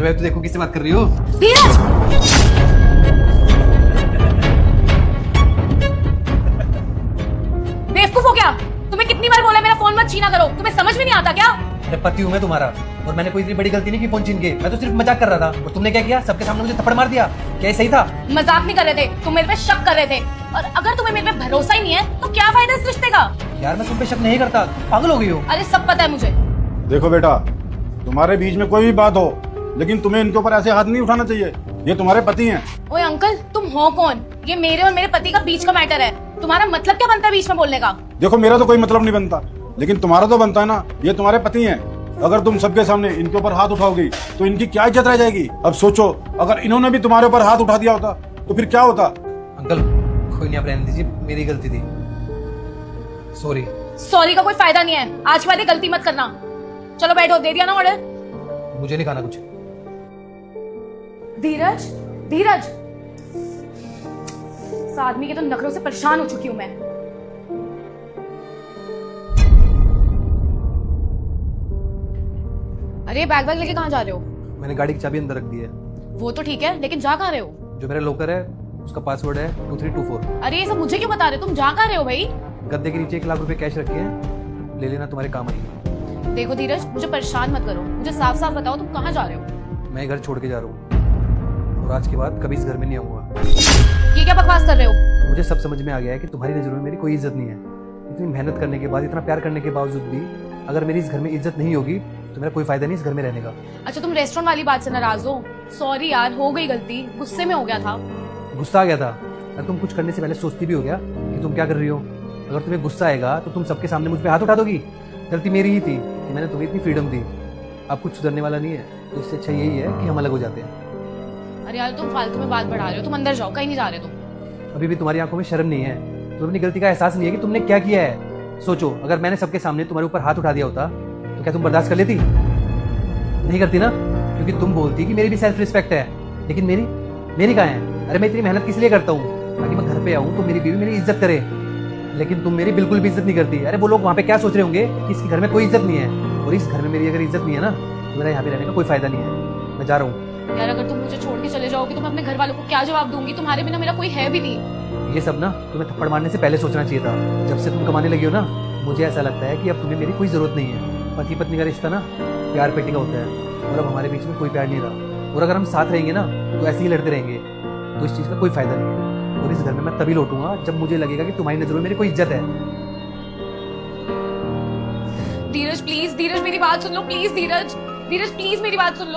भाई तो देखो किससे बात कर रही हो। धीरज, बेवकूफ हो क्या? तुम्हें कितनी बार बोला मेरा फोन मत छीना करो, तुम्हें समझ में नहीं आता क्या? अरे पति हूँ मैं तुम्हारा, और मैंने कोई इतनी बड़ी गलती नहीं की फोन छीन के। मैं तो सिर्फ मजाक कर रहा था, और तुमने क्या किया? सबके सामने मुझे थप्पड़ मार दिया। क्या ये सही था? मजाक नहीं कर रहे थे, तुम मेरे पे शक कर रहे थे। और अगर तुम्हें मेरे पे भरोसा ही नहीं है तो क्या फायदा इस रिश्ते का? यार मैं तुम पे शक नहीं करता, पागल हो गई हो। अरे सब पता है मुझे। देखो बेटा, तुम्हारे बीच में कोई भी बात हो, लेकिन तुम्हें इनके ऊपर ऐसे हाथ नहीं उठाना चाहिए। ये तुम्हारे पति हैं। ओए अंकल, तुम हो कौन? ये मेरे और मेरे पति का बीच का मैटर है। तुम्हारा मतलब क्या बनता है बीच में बोलने का? देखो मेरा तो कोई मतलब नहीं बनता, लेकिन तुम्हारा तो बनता है ना। ये तुम्हारे पति हैं। अगर तुम सबके सामने इनके ऊपर हाथ उठाओगी तो इनकी क्या इज्जत रह जाएगी। अब सोचो, अगर इन्होंने भी तुम्हारे ऊपर हाथ उठा दिया होता तो फिर क्या होता। अंकल कोई नहीं, आप रहने दीजिए, मेरी गलती थी। सॉरी। सॉरी का कोई फायदा नहीं है, आज के बाद ये गलती मत करना। चलो बैठो, दे दिया ना ऑर्डर? मुझे नहीं खाना कुछ। धीरज, धीरज, इस आदमी के तो नखरों से परेशान हो चुकी हूं मैं। अरे बैग बैग लेके कहाँ जा रहे हो? मैंने गाड़ी की चाबी अंदर रख दी है। वो तो ठीक है, लेकिन जा कहाँ रहे हो? जो मेरा लॉकर है उसका पासवर्ड है 2324। अरे ये सब मुझे क्यों बता रहे हो? तुम जा कहाँ रहे हो भाई? गद्दे के नीचे 1 लाख रुपए कैश रखे हैं, ले लेना, तुम्हारे काम आएगी। देखो धीरज, मुझे परेशान मत करो, मुझे साफ साफ बताओ तुम कहाँ जा रहे हो? मैं घर छोड़ के जा रहा हूँ, और आज के बाद कभी इस घर में नहीं आऊंगा। ये क्या बकवास कर रहे हो? मुझे सब समझ में आ गया है कि तुम्हारी नजरों में मेरी कोई इज्जत नहीं है। इतनी मेहनत करने के बाद, इतना प्यार करने के बावजूद भी अगर मेरी इस घर में इज्जत नहीं होगी तो मेरा कोई फायदा नहीं इस घर में रहने का। अच्छा, तुम रेस्टोरेंट वाली बात से नाराज हो? सॉरी यार, हो गई गलती, गुस्से में हो गया था। गुस्सा आ गया था? अगर तुम कुछ करने से पहले सोचती भी हो गया कि तुम क्या कर रही हो? अगर तुम्हें गुस्सा आएगा तो तुम सबके सामने मुझ पे हाथ उठा दोगी। गलती मेरी ही थी कि मैंने तुम्हें इतनी फ्रीडम दी। अब कुछ सुधरने वाला नहीं है, तो इससे अच्छा यही है कि हम अलग हो जाते हैं। अरे यार, तुम फालतू में बात बढ़ा रहे हो, तुम अंदर जाओ, कहीं नहीं जा रहे तुम। अभी भी तुम्हारी आंखों में शर्म नहीं है? तुम्हें अपनी गलती का एहसास नहीं है कि तुमने क्या किया है? सोचो, अगर मैंने सबके सामने तुम्हारे ऊपर हाथ उठा दिया होता तो क्या तुम बर्दाश्त कर लेती? नहीं करती ना, क्योंकि तुम बोलती कि मेरी भी सेल्फ रिस्पेक्ट है, लेकिन मेरी कहाँ है? अरे मैं इतनी मेहनत किस लिए करता हूँ? ताकि मैं घर पे आऊँ तो मेरी बीवी मेरी इज्जत करे, लेकिन तुम मेरी बिल्कुल भी इज्जत नहीं करती। अरे वो लोग वहाँ पे क्या सोच रहे होंगे कि इसके घर में कोई इज्जत नहीं है, और इस घर में मेरी अगर इज्जत नहीं है ना तो मेरा यहाँ पे रहने का कोई फायदा नहीं है। मैं जा रहा हूँ। यार अगर तुम मुझे छोड़ के चले जाओगे तो मैं अपने घर वालों को क्या जवाब दूंगी? तुम्हारे बिना मेरा कोई है भी नहीं। ये सब ना तुम्हें थप्पड़ मारने से पहले सोचना चाहिए था। जब से तुम कमाने लगी हो ना, मुझे ऐसा लगता है कि अब तुम्हें मेरी कोई जरूरत नहीं है। पति पत्नी का रिश्ता ना प्यार पेटी का होता है, और अब हमारे बीच में कोई प्यार नहीं रहा। और अगर हम साथ रहेंगे ना तो ऐसे ही लड़ते रहेंगे, तो इस चीज़ का कोई फायदा नहीं है। और इस घर में मैं तभी लौटूंगा जब मुझे लगेगा कि तुम्हारी नजरों में मेरी कोई इज्जत है। धीरज प्लीज, धीरज मेरी बात सुन लो प्लीज, धीरज, धीरज प्लीज मेरी बात सुन लो।